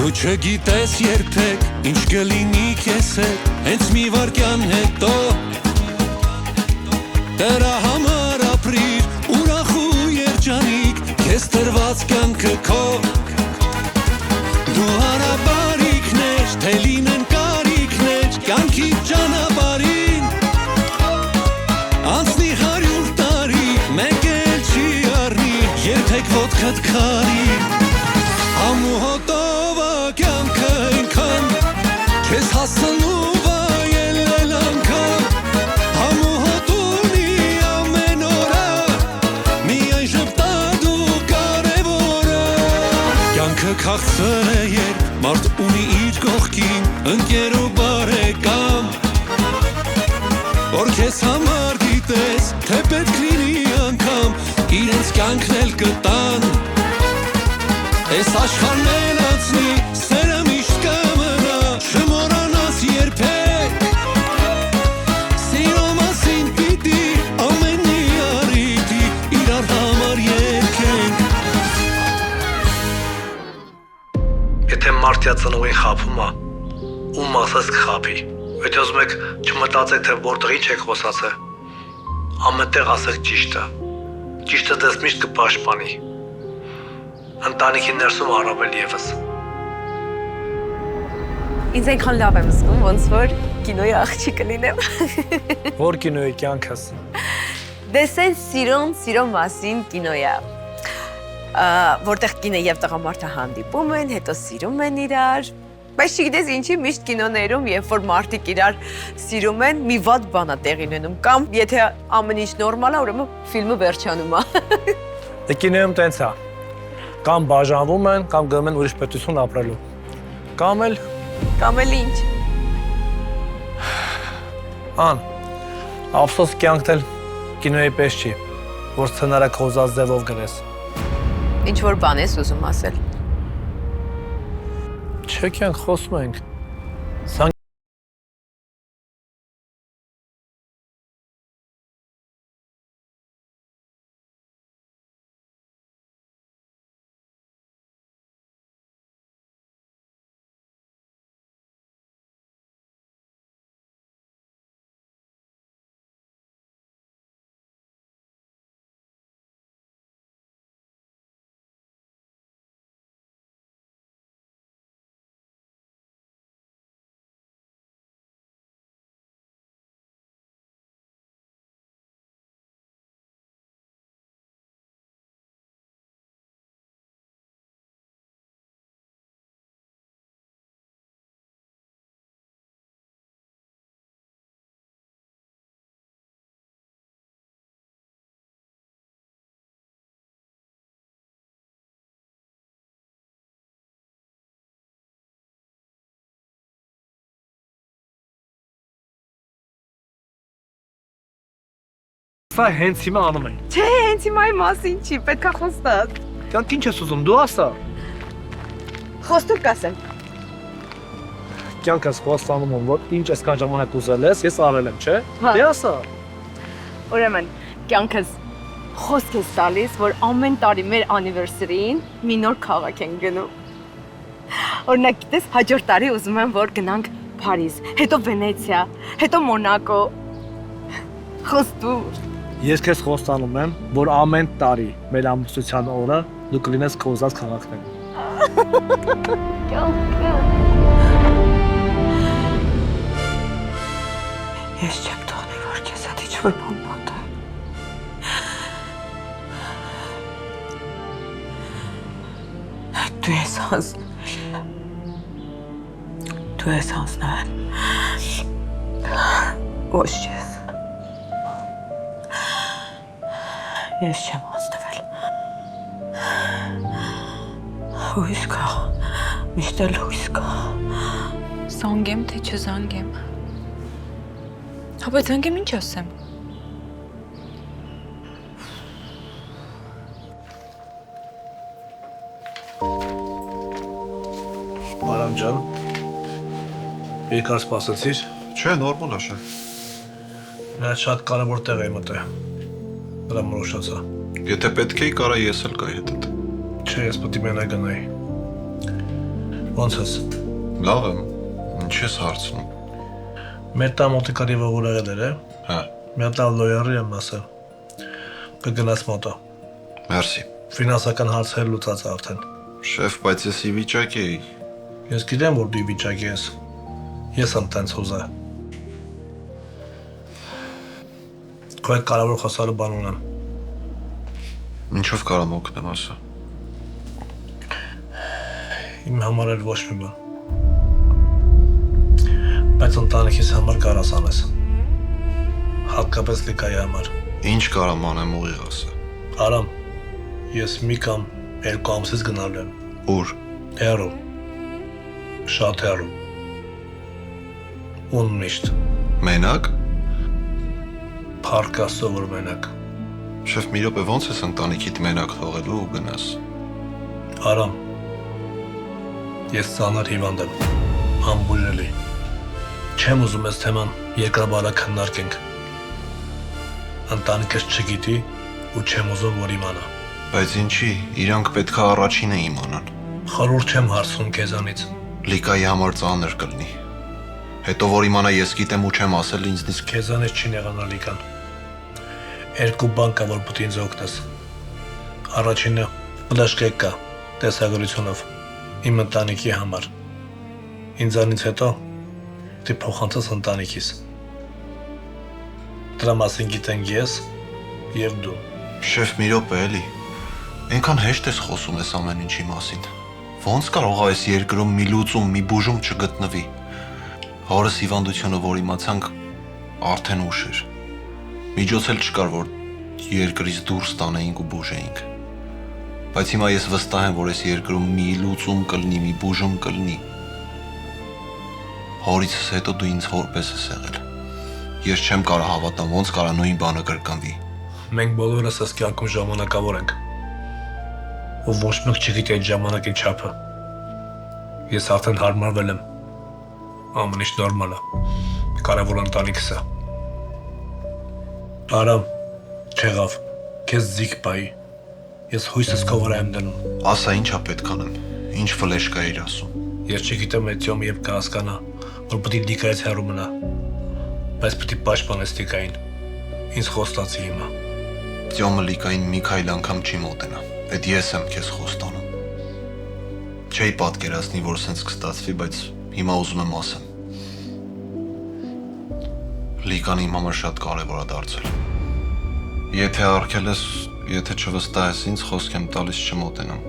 Դու չգիտես երբեք ինչ կլինի քեզ հետ հենց մի վարկյան հետո Դրա համար ապրիր ուրախ ու երջանիկ քեզ տրված կյանքը քո Դու հարաբարիքներ թե լինեն կարիքներ կյանքի ճանապարհին Անցնի 100 տարի մեկ էլ չի առնի երբեք ոտքդ քարի Ամու հոտով կյանքը ինքան Քեզ հասնու վայելել անգամ Ամու հոտունի ամեն օրը Միայն ժպտադու կարևորը Կյանքը քաղցր է երբ մարդ ունի իր կողքին Ընկեր ու բարեկամ Որ քեզ համար գիտես թե պետք լինի անգամ Իրենց կյանքն էլ կտան Այս աշխարհն էլ անցնի, սերը միշտ կմնա, չմոռանաս երբեք Սիրո մասին պիտի ամեն մի առիթի իրար համար երգենք Եթե մարդյա ծնողին խաբում է, ում ասես կխաբի Եթե ուզում եք չմտածեք, թե որտեղ ինչ եք խոսացել Ամենտեղ ասեք ճիշտը Ճիշտը դες միշտ կպաշտպանի Ընտանիքի ներսում առավել ևս Ինձ այնքան լավ եմ զգում, ոնց որ կինոյի աղջիկը լինեմ Որ կինոյի կյանքս Դեսեն սիրո մասին կինոյա Որտեղ կինը և տղամարդը հանդիպում են, հետո սիրում են իրար Բայց չգիտես ինչի միշտ կինոներում, երբ որ մարդիկ իրար սիրում են, մի վատ բան է տեղի ունենում Կամ եթե ամեն ինչ նորմալ է, ուրեմն ֆիլմը վերջանում է Դե կինոյում տենց է Կամ բաժանվում են, կամ գնում են ուրիշ պետություն ապրելու Կամ էլ ինչ Ան, ափսոս կյանքն էլ կինոյի պես չի Որ սցենարը խոզած ձևով գրես Ինչ որ բան ես ուզում ասել Չէ կյանք խոսում ենք Սա Սա հենց հիմա անում ենք Չէ, հենց հիմայի մասին չի, պետք է խոստաս Կյանք ինչ ես ուզում, դու ասա Խոստուր կասեմ Կյանքս խոստանում եմ, որ ինչ այսքան ժամանակ ուզել ես, ես արել եմ, չէ? Դե ասա Ուրեմն, կյանքս խոսք ես տալիս, որ ամեն տարի մեր անիվերսերին մի նոր քաղաք ենք գնում Օրինակ գիտես, հաջորդ տարի ուզում եմ, որ գնանք Փարիզ, հետո Վենեցիա, հետո Մոնակո Խոստուր Ես քեզ խոստանում եմ, որ ամեն տարի մեր ամուսնության օրը դու կլինես քո ուզած քաղաքներում Ես չեմ թողնի, որ քեզ հետ ինչ-որ բան պատահի Դու ես հանձնվել Դու ես հանձնվել Ոչ ես Ես չեմ հանձնվել Հույս կա, միշտ էլ հույս կա Զանգեմ, թե չզանգեմ Բայց զանգեմ ինչ ասեմ Մարամ ջան, երկար սպասեցիր Չէ, նորմալ է շա Նա շատ կարևոր տեղ է մտել Դրա մորոշացա Եթե պետք էի, կարա ես էլ գայի հետդ Չէ, ես պետք է մենակ գնայի Ոնց ես։ Լավ եմ, ինչ ես հարցնում։ Մեր տան մոտիկարի ողորեղել է։ Հա, Մի հատ լավ լոյարի եմ ասել։ Կգնաս մոտը։ մերսի։ Ֆինանսական հարցեր լուծած արդեն։ Շեֆ, բայց ես ի վիճակի էի։ Ես գիտեմ, որ դու վիճակի ես։ Ես եմ տենց ուզա։ Քո հետ կարևոր խոսալու բան ունեմ։ Ինչով կարամ օգնեմ ասա։ Իմ համար էլ ոչ մի բան։ Բայց ընտանիքիս համար կարաս անես։ Հատկապես Լիկայի համար։ Ինչ կարամ անեմ ուղիղ ասա։ Արամ, ես մի կամ երկու ամսից գնալու եմ։ Ուր։ Հեռու։ Շատ հեռու։ Ուն միշտ։ Մենակ։ Փառք Աստծո, որ մենակ։ Շեֆ, մի րոպե ոնց ես ընտանիքիդ մենակ թողելու ու գնաս։ Արամ, ես ծանր հիվանդ եմ, անբուժելի։ Չեմ ուզում ես թեման երկրաբարակ քննարկենք։ Ընտանիքս չգիտի ու չեմ ուզում, որ իմանա։ Բայց ինչի, իրանք պետքա առաջինը իմանան։ Խորհուրդ չեմ հարցում քեզանից։ Լիկայի համար ծանր կլինի։ Հետո որ իմանա ես գիտեմ ու չեմ ասել ինձնից Քեզանից չի նեղանա Լիկան։ Երկու բան կա, որ պետք է ինձ օգնես։ Առաջինը ֆլաշկեկ կա, տեսագրությունով, իմ ընտանիքի համար։ Ինձանից հետո դի փոխանցես ընտանիքիս։ Դրա մասին գիտենք ես եւ դու։ Շեֆ, մի րոպե էլի։ Այնքան հեշտ ես խոսում ես ամեն ինչի մասին։ Ոնց կարող է այս երկրում մի լուծում, մի բուժում չգտնվի։ Հորս հիվանդությունը, որ իմացանք, արդեն ուշ էր։ Միջոց էլ չկար, որ երկրից դուրս տանեինք ու բուժեինք։ Բայց հիմա ես վստահ եմ, որ այս երկրում մի լուծում կլինի, մի բուժում կլինի։ Հորիցս հետո դու ինձ որպես ես եղել։ Ես չեմ կարող հավատամ, ոնց կարա նույն բանը կրկնվի։ Մենք բոլորս այս կյանքում ժամանակավոր ենք։ Ու ոչ մեկ չգիտի այդ ժամանակի չափը։ Ես արդեն հարմարվել եմ։ Ամեն ինչ նորմալ է։ Կարևոր ընտանիքս է։ Արամ, չեղավ, քեզ զիգ բայի։ Ես հույսս քո վրա եմ դնում։ Ասա ինչա պետք անեմ։ Ինչ ֆլեշկա էր ասում։ Ես չգիտեմ Էթիոմը եւ կհասկանա, որ պետք է Լիկայից հեռու մնա։ Բայց պետք է պաշտպանես Լիկային։ Ինձ խոստացի հիմա։ Տյոմը Լիկային մի քայլ անգամ չի մոտենա։ Այդ ես եմ քեզ խոստանում։ Չէի պատկերացնի, որ սենց կստացվի, բայց հիմա ուզում եմ ասեմ։ Լիկան իմ համար շատ կարևոր է դարձել։ Եթե արգել ես, եթե չվստահես ինձ, խոսք եմ տալիս չմոտենամ,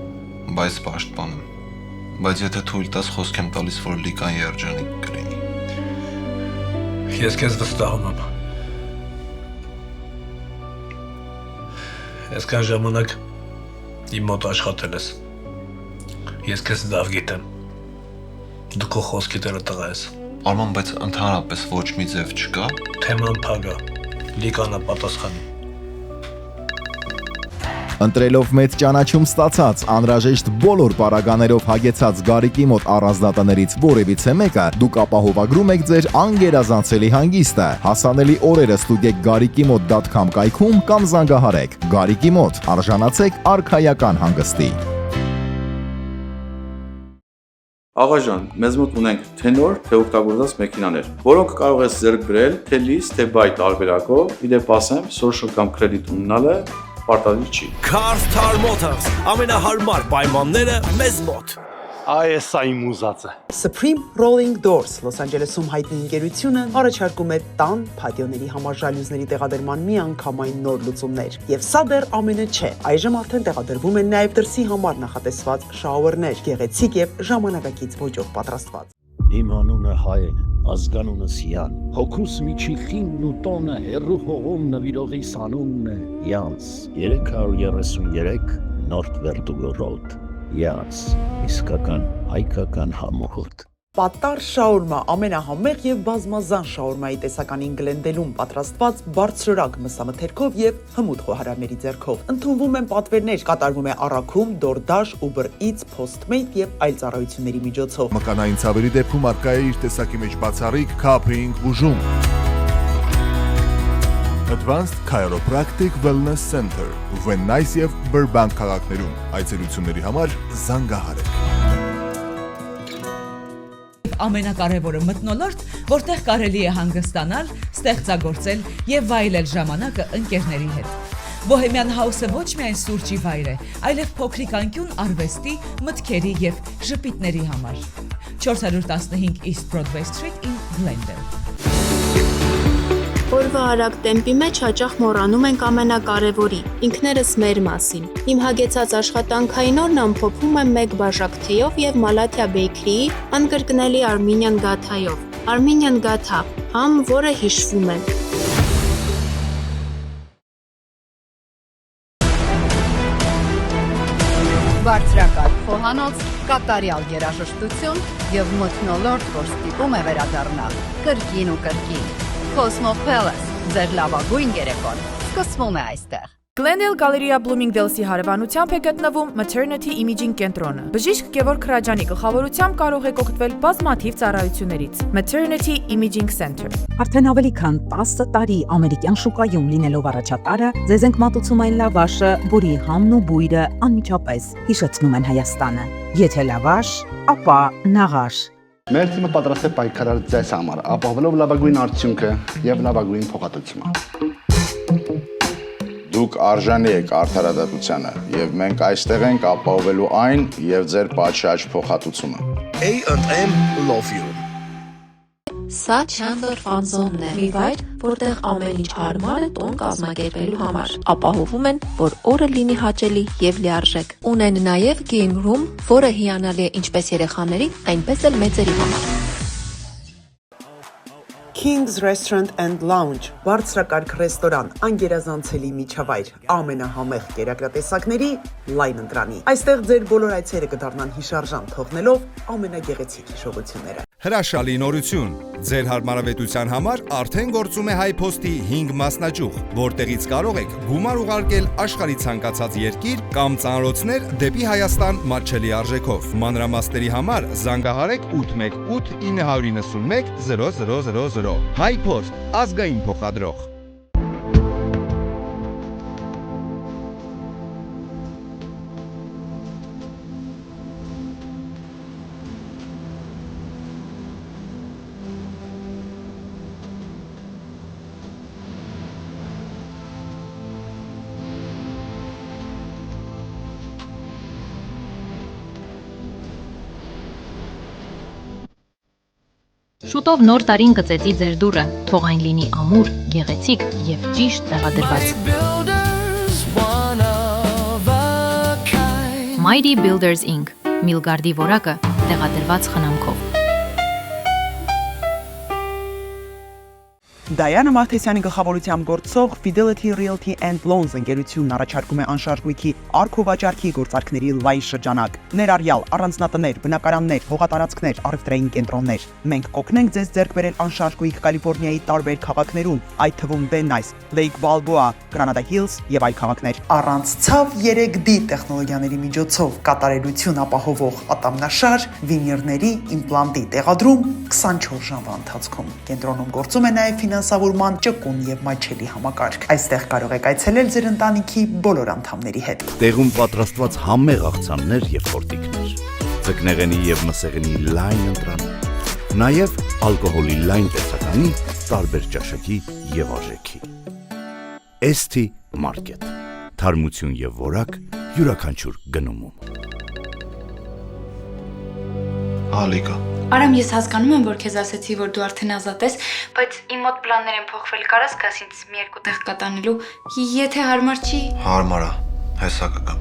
բայց պաշտպանում։ Բայց եթե թույլ տաս, խոսք եմ տալիս, որ Լիկան երջանիկ կլինի։ Ես քեզ վստահում եմ։ Այսքան ժամանակ իմ մոտ աշխատել ես։ Ես քեզ լավ գիտեմ։ Դու քո խոսքի տերը տղա ես։ Արման, բայց ընդհանրապես ոչ մի ձև չկա։ Թեման փագա։ Լիկան է պատասխանի։ Ընտրելով մեծ ճանաչում ստացած, անհրաժեշտ բոլոր պարագաներով հագեցած Գարիկի մոտ առանձնատներից որևիցե մեկը, դուք ապահովագրում եք ձեր անգերազանցելի հանգիստը։ Հասանելի օրերը ստուգեք garikimot.com կայքում կամ զանգահարեք։ Գարիկի մոտ արժանացեք արքայական հանգստի։ Աղաջան, մեզ մոտ ունենք թե նոր, թե օգտագործված մեքենաներ, որոնք կարող ես ձեռք բերել թե լիզ, թե բայ տարբերակով, իդեպ ասեմ, social կամ credit ունենալը պարտադիր չի։ Cars Tar Motors, ամենահարմար պայմանները մեզ մոտ։ Այս այն մուզածը։ Supreme Rolling Doors Los Angeles-ում հայտնի ընկերությունը առաջարկում է տան փաթիոների համար ժալյուզների տեղադրման միանգամայն նոր լուծումներ։ Եվ սա դեռ ամենը չէ։ Այժմ արդեն տեղադրվում են նաև դրսի համար նախատեսված շաուերներ, գեղեցիկ եւ ժամանակակից ոճով պատրաստված։ Իմ անունը Հայեն, ազգանունս Յան։ Հոգուս միջի խինն ու տոնը հերու հողում նվիրողիս անունն է Յանս 333 North Road։ Յանս, իսկական հայկական համոհոտ։ Պատար շաուրմա ամենահամեղ եւ բազմազան շաուրմայի տեսականին Գլենդելում պատրաստված բարձրորակ մսամթերքով եւ հմուտ խոհարարների ձեռքով։ Ընդունվում են պատվերներ, կատարվում է առաքում, DoorDash, Uber Eats, Postmate եւ այլ ծառայությունների միջոցով։ Մկանային ցավերի դեպքում արկա է իր տեսակի մեջ բացառիկ Cupping բուժում։ Advanced Chiropractic Wellness Center, Van Nuys եւ Burbank քաղաքներում։ Այցելությունների համար զանգահարեք։ եւ ամենակարևորը մթնոլորտ, որտեղ կարելի է հանգստանալ, ստեղծագործել եւ վայելել ժամանակը ընկերների հետ։ Բոհեմյան հաուսը ոչ միայն սուրճի վայր է, այլև փոքրիկ անկյուն արվեստի, մտքերի եւ ժպիտների համար։ 415 East Broadway Street in Glendale։ Օրվա արագ տեմպի մեջ հաճախ մոռանում ենք ամենակարևորի՝ ինքներս մեր մասին։ Իմ հագեցած աշխատանքային օրն ամփոփում եմ մեկ բաժակ թեյով եւ Մալաթիա Բեյքրիի անկրկնելի արմենիան գաթայով։ Արմենիան գաթա, համ, որը հիշվում է։ Բարձրակարգ խոհանոց, կատարյալ երաժշտություն եւ մթնոլորտ, որ ստիպում է վերադառնալ կրկին ու կրկին։ Cosmo Palace, ձեր լավագույն երեկոն սկսվում է այստեղ։ Glendale Galleria Bloomingdale-ի հարևանությամբ է գտնվում Maternity Imaging կենտրոնը։ Բժիշկ Գևորգ Քրաջանի գլխավորությամբ կարող եք օգտվել բազմաթիվ ծառայություններից։ Maternity Imaging Center։ Արդեն ավելի քան 10 տարի ամերիկյան շուկայում լինելով առաջատարը, ձեզ ենք մատուցում այն լավաշը, որի համն ու բույրը անմիջապես հիշեցնում են Հայաստանը։ Եթե լավաշ, ապա նաղաշ։ Մեր թիմը պատրաստ է պայքարել ձեզ համար, ապահովելով լավագույն արդյունքը եւ լավագույն փոխհատուցումը։ Դուք արժանի եք արդարադատությանը եւ մենք այստեղ ենք ապահովելու այն եւ ձեր պատշաճ փոխհատուցումը։ A&M Love You։ Սա Chandler Fun Zone-ն է, մի վայր, որտեղ ամեն ինչ հարմար է տոն կազմակերպելու համար։ Ապահովում են, որ օրը լինի հաճելի եւ լիարժեք։ Ունեն նաեւ game room, որը հիանալի է ինչպես երեխաների, այնպես էլ մեծերի համար։ King's Restaurant and Lounge, բարձրակարգ ռեստորան, անգերազանցելի միջավայր, ամենահամեղ կերակրատեսակների լայն ընտրանի։ Այստեղ ձեր բոլոր այցերը կդառնան հիշարժան, թողնելով ամենագեղեցիկ հիշողությունները։ Հրաշալի նորություն։ Ձեր հարմարավետության համար արդեն գործում է HiPost-ի 5 մասնաճյուղ, որտեղից կարող եք գումար ուղարկել աշխարհի ցանկացած երկիր կամ ծանրոցներ դեպի Հայաստան մատչելի արժեքով։ Մանրամասների համար զանգահարեք 818 991 0000։ HiPost, ազգային փոխադրող։ Շուտով նոր տարին կծեծի ձեր դուռը, թող այն լինի ամուր, գեղեցիկ եւ ճիշտ տեղադրված։ Mighty Builders Inc. Միլգարդի որակը տեղադրված խնամքով։ Դայանա Մարտեսյանի գլխավորությամբ գործող Fidelity Realty and Loans ընկերությունն առաջարկում է անշարժույթի առքովաճառքի գործարքների լայն շրջանակ։ Ներառյալ առանձնատներ, բնակարաններ, հողատարածքներ, առևտրային կենտրոններ։ Մենք կօգնենք ձեզ ձեռք բերել անշարժույթ Կալիֆոռնիայի տարբեր քաղաքներում, այդ թվում Van Nuys, Lake Balboa, Granada Hills եւ այլ քաղաքներ։ Առանց ցավ 3D տեխնոլոգիաների միջոցով կատարելություն ապահովող ատամնաշար, վինիրների իմպլանտի տեղադրում 24 ժամվա ընթացքում։ Կենտրոնում գործում է նաեւ ֆինանսավորման ճկուն եւ մատչելի համակարգ։ Այստեղ կարող եք այցելել ձեր ընտանիքի բոլոր անդամների հետ։ Տեղում պատրաստված համեղ աղցաններ եւ խորտիկներ, ձկնեղենի եւ մսեղենի լայն ընտրանի, նաեւ ալկոհոլի լայն տեսականի, տարբեր ճաշակի եւ արժեքի։ ST Market, թարմություն եւ որակ յուրաքանչյուր գնումում։ Ալիկա Արամ, ես հասկանում եմ, որ քեզ ասեցի, որ դու արդեն ազատ ես, բայց իմ մոտ պլաններ են փոխվել, կարաս գաս ինձ մի երկու տեղ կտանելու, եթե հարմար չի։ Հարմար է, հեսա կգամ։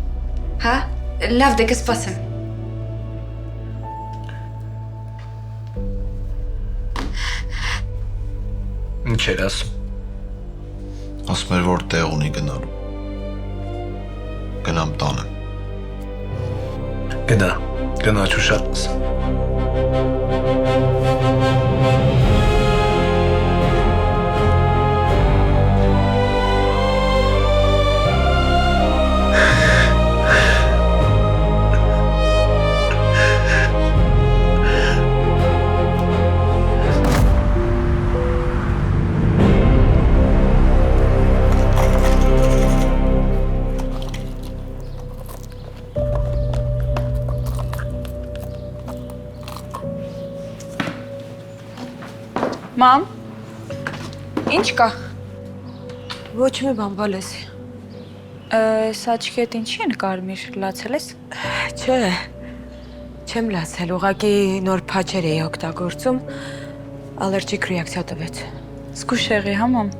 Հա, լավ, դե կսպասեմ։ Ինչ էր ասում։ Ասում էր, որ տեղ ունի գնալու։ Գնամ տանեմ։ Գնա չուշացնես։ Մամ, ինչ կա։ Ոչ մի բան, Վալեսի։ Սաչքետ ինչի են կարմիր, լացել ես։ Չէ, չեմ լացել, ուղղակի նոր փաչեր էի օգտագործում, ալերգիկ ռեակցիա տվեց։ Զգուշ եղի, հա մամ։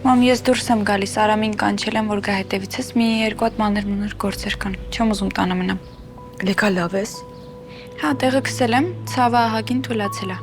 Մամ, ես դուրս եմ գալիս, Արամին կանչել եմ, որ գա հետևիցս, մի երկու հատ մանր գործեր կան, չեմ ուզում տանը մնամ։ Լեկա լավ ես։ Հա, տեղը քսել եմ, ցավը ահագին թուլացել է։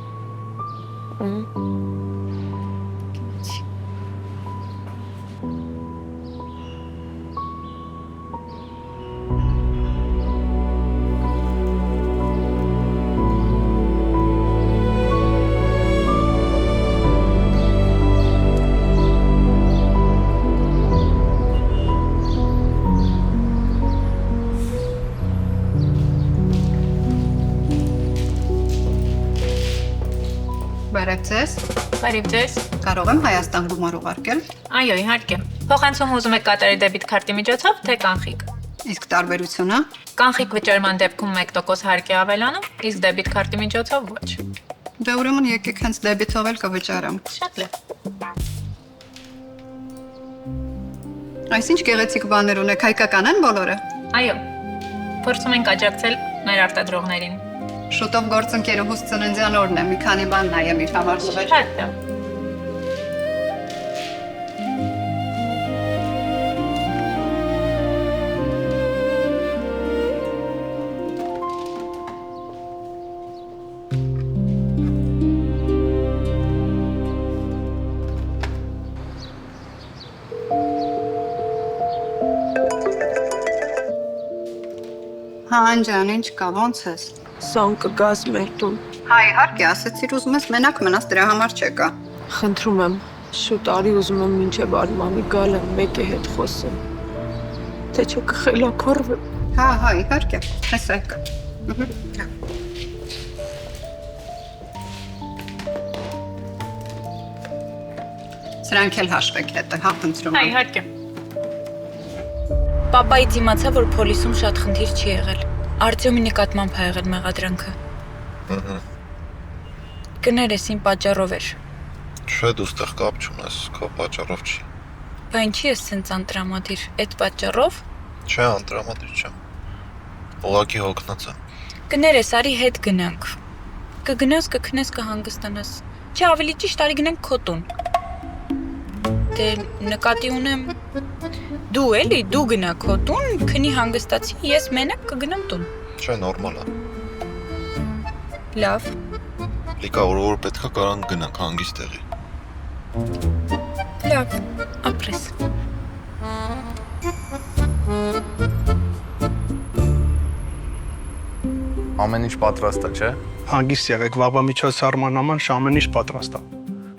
Բարև ձեզ։ Բարև ձեզ։ Կարող եմ Հայաստան գումար ուղարկել։ Այո, իհարկե։ Փոխանցում ուզում եք կատարել դեբիտ քարտի միջոցով, թե կանխիկ։ Իսկ տարբերությունը։ Կանխիկ վճարման դեպքում 1% հարկ է ավելանում, իսկ դեբիտ քարտի միջոցով ոչ։ Դե ուրեմն եկեք հենց դեբիթով էլ կվճարեմ։ Շատ լավ։ Այսինչ գեղեցիկ բաներ ունեք, հայկական են բոլորը։ Այո։ Փորձում ենք աջակցել մեր արտադրողներին։ Շուտով գործընկերուհուս ծննդյան օրն է, մի քանի բան նայեմ իր համար զուգեր։ Շատ լավ։ Հա, Անջան, ինչ կա, ոնց ես։ Սան կգաս մեր տուն։ Հա, իհարկե, ասեցիր ուզում ես մենակ մնաս, դրա համար չեկա։ Խնդրում եմ, շուտ արի ուզում եմ մինչև Արմանի գալը մեկի հետ խոսեմ։ Թե չէ կխելաքարվեմ։ Հա, իհարկե, հեսեք։ Սրանք էլ հաշվեք հետը, հա, խնդրում եմ։ Հա, իհարկե։ Պապայից իմացա, որ փոլիսում շատ խնդիր չի եղել։ Արտյոմի նկատմամբ ա եղել մեղադրանքը։ Կներես իմ պատճառով էր։ Չէ, դու ստեղ կապ չունես, քո պատճառով չի։ Բա ինչի ես սենց անտրամադիր, այդ պատճառով։ Չէ, անտրամադիր չեմ։ Ուղղակի հոգնած եմ։ Կներես, արի հետ գնանք։ Կգնաս, կքնես, կհանգստանաս։ Չէ, ավելի ճիշտ արի գնանք քո տուն։ Դե նկատի ունեմ դու էլի, դու գնա քո տուն, քնի հանգստացի, ես մենակ կգնամ տուն։ Չէ, նորմալ է։ Լավ։ Լիկա, որ պետքա կարան գնանք հանգիստ տեղի։ Լավ, ապրես։ Ամեն ինչ պատրաստ է, չէ։ Հանգիստ եղեք, վաղվա միջոցառման համար ամեն ինչ պատրաստ է։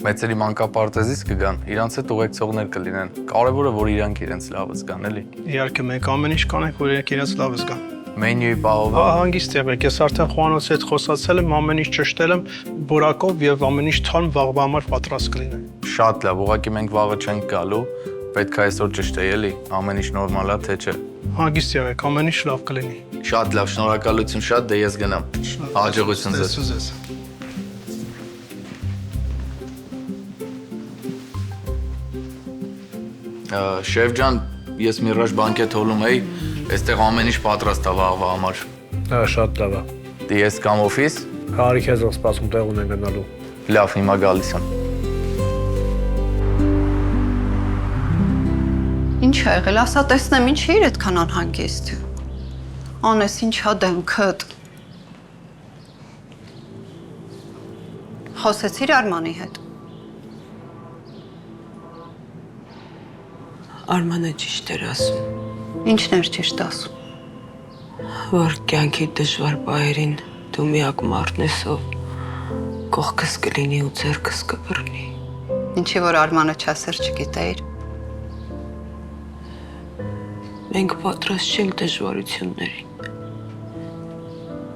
Մեծերի մանկապարտեզից կգան, իրանց հետ ուղեկցողներ կլինեն։ Կարևորը որ իրանք իրենց լավը զգան, էլի։ Իհարկե մենք ամեն ինչ կանենք, որ իրենք իրենց լավը զգան։ Մենյուի պահովը։ Հանգիստ եղեք, ես արդեն Խոհանոցի հետ խոսացել եմ, ամեն ինչ ճշտել եմ բորակով եւ ամեն ինչ թարմ վաղվա համար պատրաստ կլինի։ Շատ լավ, ուղղակի մենք վաղը չենք գալու, պետք է այսօր ճշտեի, էլի։ Ամեն ինչ նորմալ է, թե չէ։ Հանգիստ եղեք, ամեն ինչ լավ կլինի։ Շատ լավ, շնորհակալություն շատ, դե ես գնամ։ Հաջողություն ձեզ։ Շեֆ ջան, ես Միրաժ բանկետ հոլում էի, այստեղ ամեն ինչ պատրաստ է վաղվա համար։ Հա, շատ լավ է։ Դե ես կամ օֆիս։ Հարի քեզ ով սպասում տեղ ունեն գնալու։ Լավ, հիմա գալիս եմ։ Ինչ ա եղել, ասա տեսնեմ, ինչ է իր այդքան անհանգիստ։ Անես ինչ ա դեմքդ։ Խոսեցիր Արմանի հետ։ Արմանը ճիշտ էր ասում։ Ինչն էր ճիշտ ասում։ Որ կյանքի դժվար պահերին դու միակ մարդն ես, ով կողքս կլինի ու ձեռքս կբռնի։ Ինչի որ Արմանը չասեր չգիտեիր։ Մենք պատրաստ չենք դժվարություններին։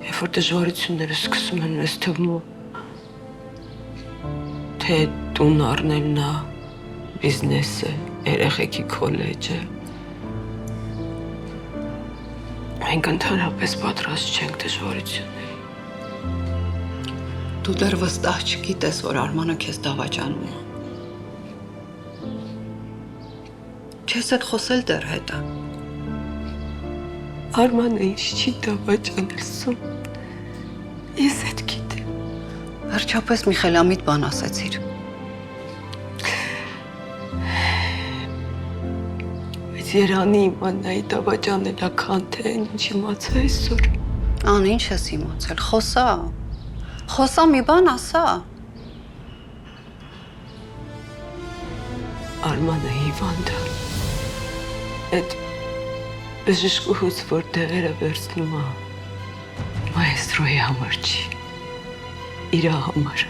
Երբ որ դժվարությունները սկսում են մեզ թվում, թե տուն առնելն է, բիզնեսը, երեխեքի քոլեջը, մենք ընդհանրապես պատրաստ չենք դժվարությունների։ Դու դեռ վստահ չգիտես, որ Արմանը քեզ դավաճանում է։ Չես էլ խոսել դեռ հետը։ Արմանը ինձ չի դավաճանել Սում։ Ես այդ գիտեմ։ Վերջապես մի խելամիտ բան ասեցիր։ Բայց Երանի իմանայի դավաճանելական թե ինչ իմացա այսօր։ Ան, ինչ ես իմացել, խոսա մի բան ասա։ Արմանը հիվանդ է։ Այդ բժշկուհուց, որ դեղերը վերցնում է, մայստրոյի համար չի, իր համար։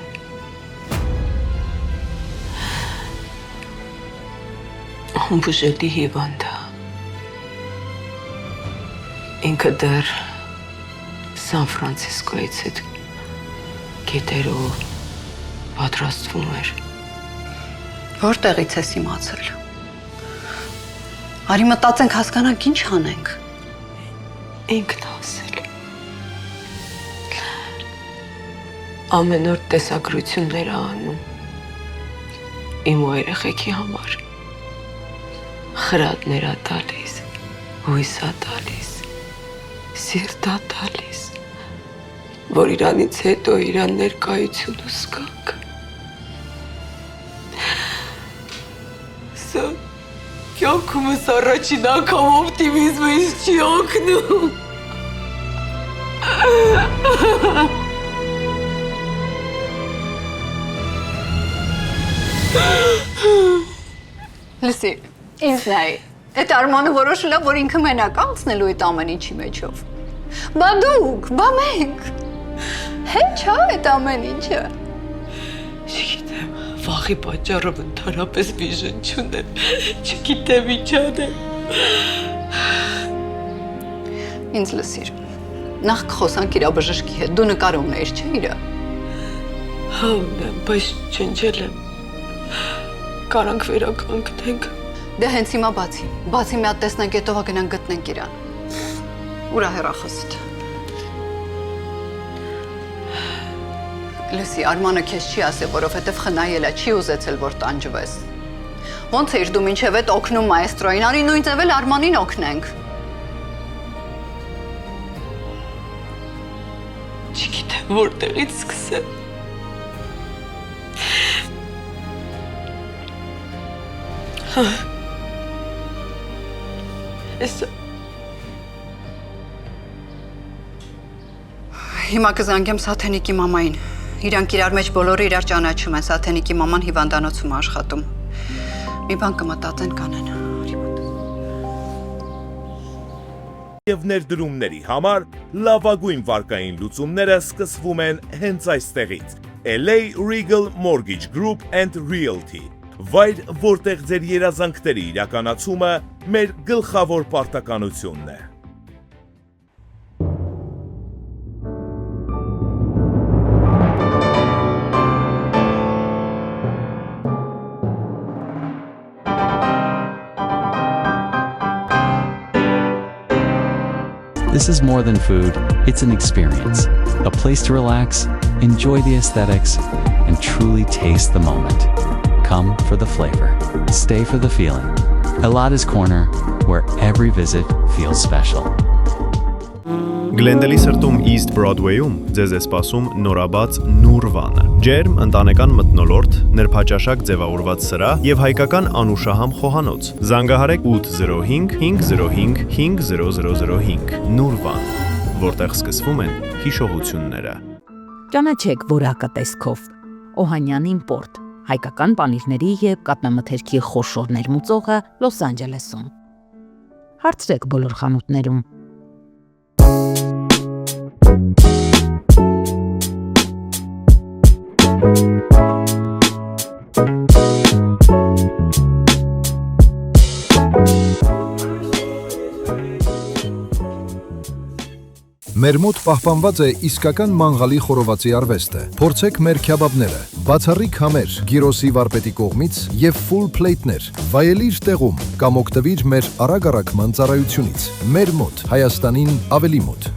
Ամբուժելի հիվանդ է։ Ինքը դեռ Սան Ֆրանցիսկոից այդ գետերով պատրաստվում էր։ Որտեղից ես իմացել։ Արի մտածենք հասկանանք ինչ անենք։ Ինքն ասել։ Ամեն օր տեսագրություններ անում։ Իմ ու երեխեքի համար։ Խրատներ ա տալիս, հույս ա տալիս, սիրտ ա տալիս, որ իրանից հետո իրան ներկայությունը զգանք։ Սա կյանքումս առաջին անգամ օպտիմիզմը ինձ չի օգնում։ Լսի, ինձ նայ, այդ Արմանը որոշել է, որ ինքը մենակ անցնելու այդ ամեն ինչի մեջով։ Բա դուք, բա մենք։ Հեչ է այդ ամեն ինչը։ Չգիտեմ, վախի պատճառով ընդհանրապես վիժն չունեմ, չգիտեմ ինչ անեմ։ Ինձ լսիր, նախ կխոսանք իրա բժշկի հետ, դու նկար ունեիր, չէ իրա։ Հա ունեմ, բայց չնջել եմ, կարանք վերականգնենք։ Դե հենց հիմա բացի մի հատ տեսնենք, հետո գնանք գտնենք իրան։ Ուրա հեռախոսդ։ Լսի, Արմանը քեզ չի ասել, որովհետև խնայել է, չի ուզեցել, որ տանջվես։ Ոնց էիր դու մինչև այդ օգնում մայստրոին, արի նույն ձև էլ Արմանին օգնենք։ Չգիտեմ, որտեղից սկսեմ։ Հիմա կզանգեմ Սաթենիկի մամային։ Իրանք իրար մեջ բոլորը իրար ճանաչում են, Սաթենիկի մաման հիվանդանոցում աշխատում։ Մի բան կմտածեն կանեն։ Եվ ներդրումների համար լավագույն վարկային լուծումները սկսվում են հենց այստեղից։ LA Regal Mortgage Group and Realty։ Վայր, որտեղ ձեր երազանքների իրականացումը մեր գլխավոր պարտականությունն է։ This is more than food, it's an experience. A place to relax, enjoy the aesthetics, and truly taste the moment. Come for the flavor, stay for the feeling. Elada's Corner, where every visit feels special. Գլենդելի սրտում East Broadway-ում ձեզ է սպասում նորաբաց Նուրվանը։ Ջերմ ընտանեկան մթնոլորտ, նրբաճաշակ ձևավորված սրահ եւ հայկական անուշահամ խոհանոց։ Զանգահարեք 805 505 5005 Նուրվան, որտեղ սկսվում են հիշողությունները։ Ճանաչեք որակը տեսքով։ Օհանյան իմպորտ, հայկական պանիրների եւ կատնամթերքի խոշոր ներմուծողը Լոս Անջելեսում։ Հարցրեք բոլոր խանութներում։ Մեր մոտ պահպանված է իսկական մանղալի խորովածի արվեստը։ Փորձեք մեր քյաբաբները, բացառիկ համեր, գիրոսի վարպետի կողմից եւ full plate-ներ։ Վայելիր տեղում կամ օգտվիր մեր արագ առաքման ծառայությունից։ Մեր մոտ, Հայաստանին ավելի մոտ։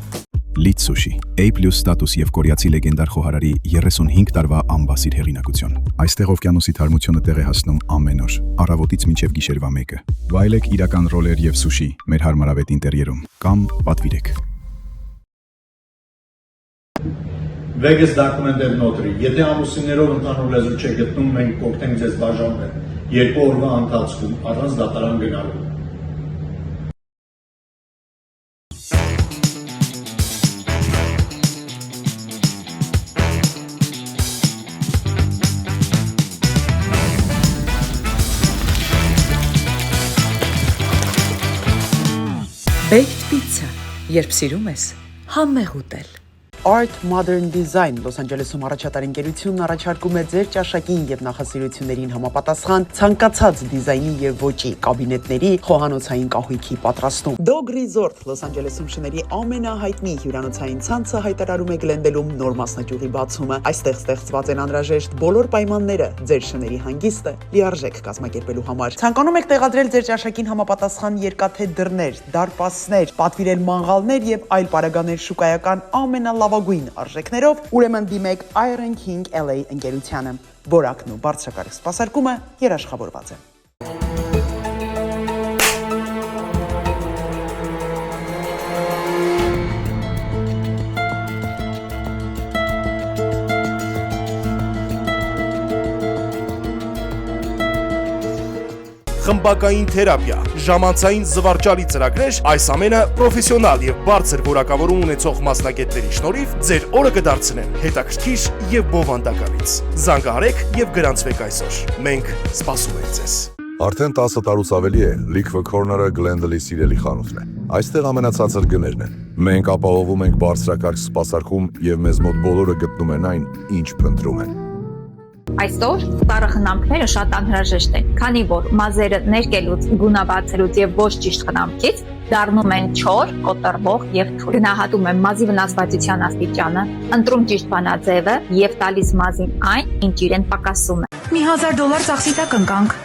Լիթ Սուշի, A+ ստատուս եւ կորեացի լեգենդար խոհարարի 35 տարվա ամբասիր հեղինակություն։ Այստեղ օվկիանոսի թարմությունը տեղ է հասնում ամեն օր, առավոտից մինչև գիշերվա 1-ը։ Վայելեք իրական ռոլեր եւ սուշի մեր հարմարավետ ինտերիերում կամ պատվիրեք։ Vegas document-ը նոտրի։ Եթե ամուսիններով ընդհանուր լեզու չեք գտնում, մենք կօգնենք ձեզ բաժանվել 2 օրվա ընթացքում առանց դատարան գնալու։ Baked pizza, երբ սիրում ես, համեղ ուտել։ Art Modern Design Լոս Անջելեսում առաջատար ընկերությունն առաջարկում է ձեր ճաշակին եւ նախասիրություններին համապատասխան ցանկացած դիզայնի եւ ոճի կաբինետների խոհանոցային կահույքի պատրաստում։ Dog Resort Լոս Անջելեսում շների ամենահայտնի հյուրանոցային ցանցը հայտարարում է Գլենդելում նոր մասնաճյուղի բացումը։ Այստեղ ստեղծված են անհրաժեշտ բոլոր պայմանները ձեր շների հանգիստը լիարժեք կազմակերպելու համար։ Ցանկանում եք տեղադրել ձեր ճաշակին համապատասխան երկաթե դռներ, դարպասներ, պատվիրել մանգալներ եւ այլ պարագաներ շուկայական ամենալավագույն արժեքներով, ուրեմն դիմեք Iron King LA ընկերությանը։ Որակն ու բարձրակարգ սպասարկումը երաշխավորված է։ Խմբակային թերապիա, ժամանցային զվարճալի ծրագրեր, այս ամենը պրոֆեսիոնալ եւ բարձր որակավորում ունեցող մասնագետների շնորհիվ ձեր օրը կդարձնեն հետաքրքիր եւ բովանդակալից։ Զանգահարեք եւ գրանցվեք այսօր։ Մենք սպասում ենք ձեզ։ Արդեն 10 տարուց ավելի է Liquor Corner-ը Glendale-ի սիրելի խանութն է։ Այստեղ ամենացածր գներն են։ Մենք ապահովում ենք բարձրակարգ սպասարկում եւ մեզ մոտ բոլորը գտնում են այն, ինչ փնտրում են։ Այսօր տարը խնամքները շատ անհրաժեշտ են, քանի որ մազերը ներկելուց, գունաբացելուց եւ ոչ ճիշտ խնամքից դառնում են չոր, կոտրվող եւ թույլ։ Գնահատում եմ մազի վնասվածության աստիճանը, ընտրում ճիշտ բանաձևը եւ տալիս մազին այն, ինչ իրեն պակասում է։ Մի $1000 ծախսի տակ ընկանք։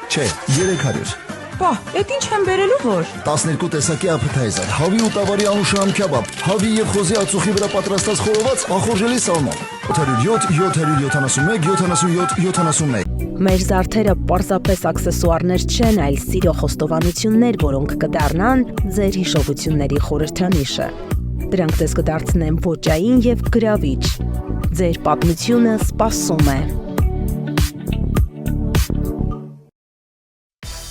Չէ, 300։ Պա, այդ ինչ եմ բերելու որ։ 12 տեսակի appetizer, հավի ու տավարի անուշահամ քեբաբ, հավի եւ խոզի ածուխի վրա պատրաստած խորոված ախորժելի սալման։ 807 771 77 71։ Մեր զարդերը պարզապես աքսեսուարներ չեն, այլ սիրո խոստովանություններ, որոնք կդառնան ձեր հիշողությունների խորհրդանիշը։ Դրանք ձեզ կդարձնեն ոճային եւ գրավիչ։ Ձեր պատմությունը սպասում է։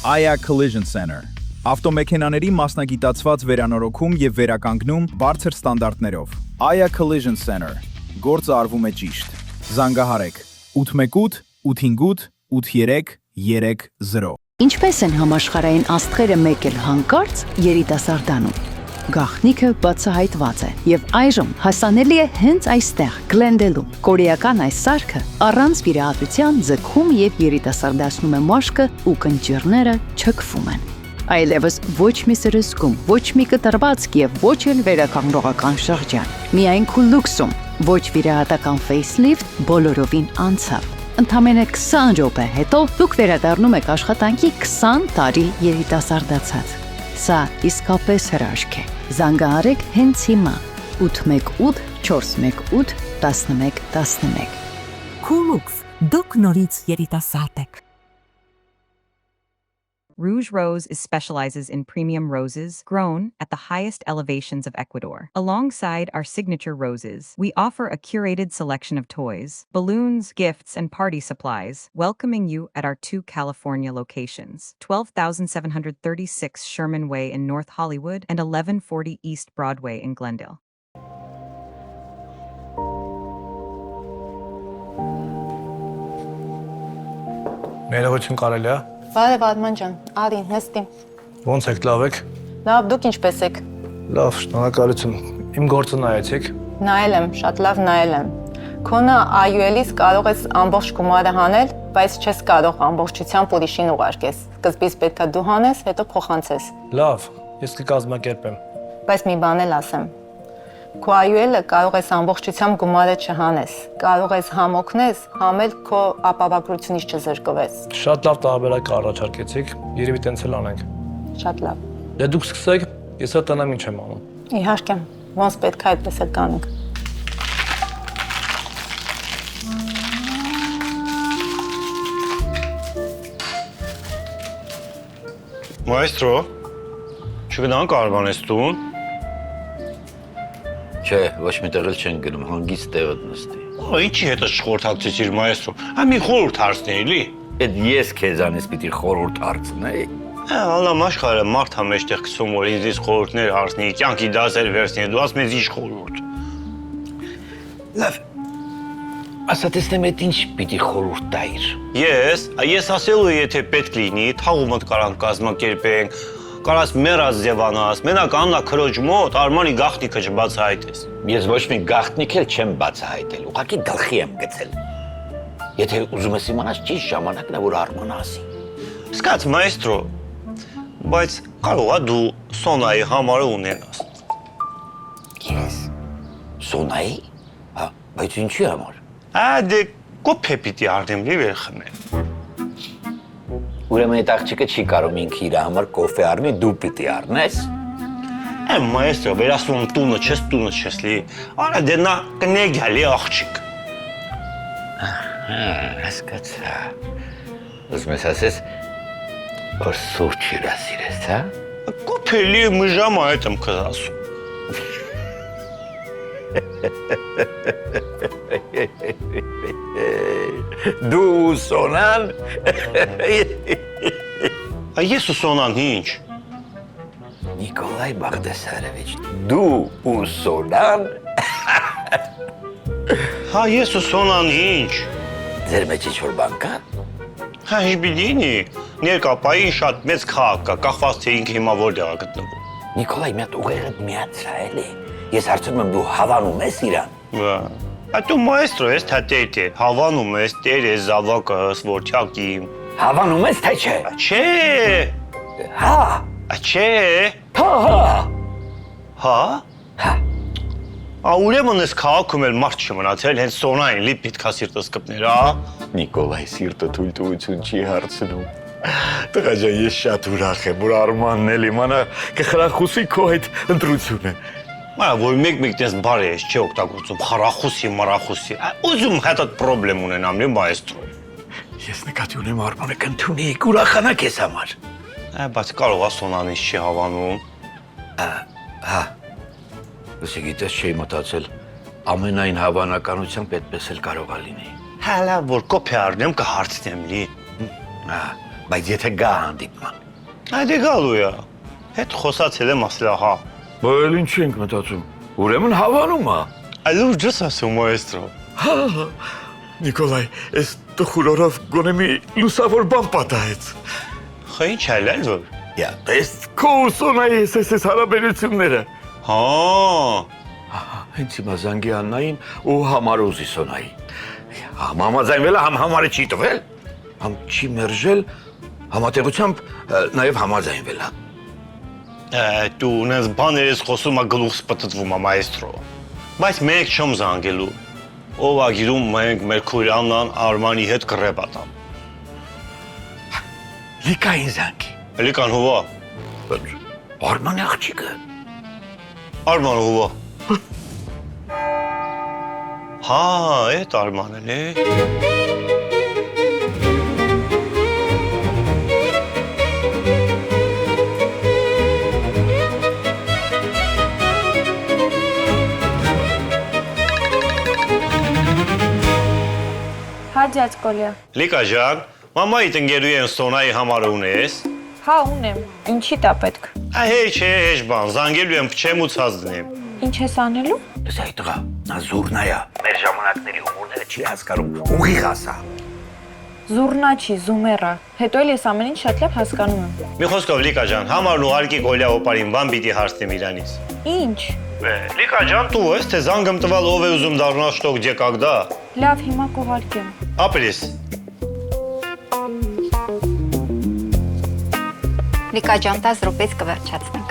Aya Collision Center Ավտոմեքենաների մասնագիտացված վերանորոգում եւ վերականգնում բարձր ստանդարտներով։ Aya Collision Center Գործը արվում է ճիշտ։ Զանգահարեք 818 858 8330։ Ինչպես են համաշխարհային աստղերը մեկ էլ հանկարծ երիտասարդանում։ Գաղտնիքը բացահայտված է եւ այժմ հասանելի է հենց այստեղ Գլենդելում։ Կորեական այս սարքը առանց վիրահատության ձգում եւ երիտասարդացնում է մաշկը ու կնճիռները չքվում են։ Այլևս ոչ մի սրսկում, ոչ մի կտրվածք եւ ոչ էլ վերականգնողական շրջան։ Միայն քուլուքսում, ոչ վիրահատական facelift բոլորովին անցավ։ Ընդամենը 20 րոպե հետո դուք վերադառնում եք աշխատանքի 20 տարի երիտասարդացած։ Սա իսկապես հրաշք է։ Զանգահարեք հենց հիմա 818 418 1111։ Քուլուքս, դուք նորից երիտասարդ եք։ Rouge Rose specializes in premium roses grown at the highest elevations of Ecuador. Alongside our signature roses, we offer a curated selection of toys, balloons, gifts, and party supplies, welcoming you at our 2 California locations, 12,736 Sherman Way in North Hollywood and 1140 East Broadway in Glendale. Ներողություն կարելի է։ Բարև Արման ջան, արի, նստի։ Ոնց եք, լավ եք։ Լավ, դուք ինչպես եք։ Լավ, շնորհակալություն։ Իմ գործը նայեցիք։ Նայել եմ, շատ լավ նայել եմ։ Քոնը IUL-ից կարող ես ամբողջ գումարը հանել, բայց չես կարող ամբողջությամբ ուրիշին ուղարկես։ Սկզբից պետք է դու հանես, հետո փոխանցես։ Լավ, ես կկազմակերպեմ։ Բայց մի բան էլ ասեմ։ Քո IUL-ը կարող ես ամբողջությամբ գումարը չհանես։ Կարող ես համ օգնես, համ էլ քո ապահովագրությունից չզրկվես։ Շատ լավ տարբերակ առաջարկեցիք, երևի տենց էլ անենք։ Շատ լավ։ Դե դուք սկսեք, ես հա տնամ ինչ եմ անում։ Իհարկե։ ոնց պետք է այդպես էլ կանենք։ Մայստրո, չգնանք Արվանես տուն։ Չէ, ոչ մի տեղ էլ չեն գնում, հանգիստ տեղդ նստի։ Ինչի հետ չխորհրդակցեցիր, մայստրո։ Մի խորհուրդ հարցնեի, էլի։ Էդ ես քեզանից պիտի խորհուրդ հարցնեի։ Ալամ աշխարհը մարդ հա մեջտեղ գցում, որ ինձ խորհուրդներ հարցնի, կյանքի դասեր վերցնի, դու ասում ես ինչ խորհուրդ։ Լավ։ Ասա տեսնեմ այդ ինչ պիտի խորհուրդ տայր։ Ես ասելու եթե պետք լինի, թաղումդ կարանք կազմակերպենք, կարաս մեռած ձևանաս, մենակ Աննա քրոջ մոտ Արմանի գաղտնիքը չբացահայտես։ Ես ոչ մի գաղտնիք էլ չեմ բացահայտել, ուղղակի գլխի եմ գցել։ Եթե ուզում ես իմանաս, ճիշտ ժամանակն է, որ Արմանը ասի։ Սկաց, մայստրո, բայց կարող է դու Սոնայի համարը ունենաս։ Ես։ Սոնայի։ Հա, բայց ինչի համար։ Դե կոփե պիտի արդեմ լիվեր խմել։ Ուրեմն այդ աղջիկը չի կարող ինքը իր համար կոֆե առնի, դու պիտի առնես։ Մայստրո, վերասում տունը չես լի։ Արա դե նա կնեգալի աղջիկ։ Հասկացա։ Ուզում ես ասես, որ սուրճ հյուրասիրես, հա։ Կոփելի մի ժամ այդ եմ քեզ ասում։ Դու Սոնան։ Ես ու Սոնան ինչ։ Նիկոլայ Բաղդասարովիչ, դու ու Սոնան։ Հա ես ու Սոնան ինչ։ Ձեր մեջ ինչ-որ բան կա։ Հա ինչ բիդինի, ներկապայի շատ մեծ քաղաք կա, կախված թե ինքը հիմա որտեղ է գտնվում։ Նիկոլայ, մի հատ ուղեղդ միացրա էլի։ Ես հարցնում եմ, դու հավանում ես իրան։ Դու մայստրո ես, թե տեր է, հավանում ես, տեր ես, զավակս, որդյակիմ։ Հավանում ես, թե չէ։ Չէ։ Հա։ Չէ։ Հա։ Հա։ Ուրեմն ես քաղաքում էլ մարդ չմնացել, հենց Սոնային լի պիտքա սիրտս կպներ, հա։ Նիկոլայ, սիրտը թույլտվություն չի հարցնում։ Տղա ջան, ես շատ ուրախ եմ, որ Արմանն էլ իմանա կխրախուսի քո այդ ընտրությունը։ Որ մեկ-մեկ տես բարի ես, չի օգտագործում, խարախուսի, մարախուսի, ուզում հետ այդ պրոբլեմ ունենամ, լի մայստրո։ Ես նկատի ունեմ Արմանը կընդունի, ուրախանա քեզ համար։ Բայց կարող է Սոնանից չի հավանում։ Հա, ոսի գիտես չի մտածել, ամենայն հավանականությամբ այդպես էլ կարող է լինի։ Հա լավ, որ կոփե առնեմ կհարցնեմ լի։ Բայց եթե գա հանդիպման։ Դե գալու է, հետ խոսացել եմ ասել հա։ Բայց ինչ ենք մտածում, ուրեմն հավանում է։ Լուրջ ես ասում, մայստրո։ Հա, Նիկոլայ, ես տխուրորով գոնե մի լուսավոր բան պատահեց։ Խա ինչ այլ որ։ Ես քո Սոնայի ես հարաբերությունները։ Հա։ Հենց հիմա զանգի Աննային ու համար ուզի Սոնայի։ Համ համաձայնվել է, համ համարը չի տվել, համ չի մերժել, համատեղությամբ նաև համաձայնվել է։ Դու ունես բաներ ես խոսում, գլուխս պտտվում է մայստրո։ Բայց մեկ չեմ զանգելու։ Ով է գիրում մենք մեր քույրանան Արմանի հետ կռեպատամ։ Լիկային զանգի։ Լիկան հովա։ Արմանի աղջիկը։ Արման հովա։ Հա, այդ Արմանն է։ Հա, ջաջ Կոլյա։ Լիկա ջան, մամայի տնգերու են Սոնայի համարը ունես։ Հա, ունեմ։ Ինչի տա պետք։ Հեչ բան, զանգելու եմ փչեմ ու ցած դնեմ։ Ինչ ես անելու։ Լսի այդ տղա, նա զուռնա է։ Մեր ժամանակների հումորները չի հասկանում, ուղիղ ասա։ Զուռնա չի, զումերա։ Հետո էլ ես ամեն ինչ շատ լավ հասկանում եմ։ Մի խոսքով Լիկա ջան, համարն ուղարկի Կոլյա օպարին բան պիտի հարցնեմ իրանից։ Ինչ։ Լիկա ջան, դու ես թե զանգեմ տվել ով է ուզում դառնալ շտոկ ջեկակ դա։ Լավ, հիմա կուղարկեմ։ Ապրես։ Լիկա ջան, 10 րոպեից կվերջացնենք։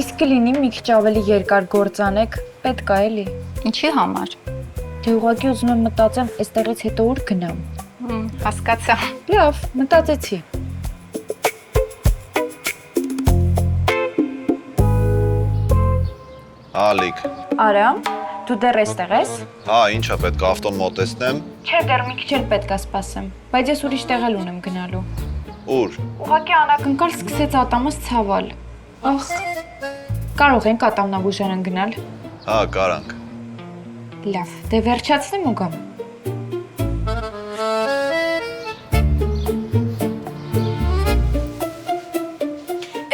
Իսկ կլինի մի քիչ ավելի երկար գործանեք, պետք է էլի։ Ինչի համար։ Դե ուղղակի ուզում եմ մտածեմ, այստեղից հետո ուր գնամ։ Հասկացա։ Լավ, մտածեցի։ Ալիկ, Արամ, դու դեռ էստեղ ես։ Հա, ինչա պետք է ավտոն մոտեցնեմ։ Չէ, դեռ մի քիչ էլ պետք է սպասեմ, բայց ես ուրիշ տեղ էլ ունեմ գնալու։ Ուր։ Ուղղակի անակնկալ սկսեց ատամս ցավալ։ Ախ, կարող ենք ատամնաբուժարան գնալ։ Հա, կարանք։ Լավ, դե վերջացնեմ ու գամ։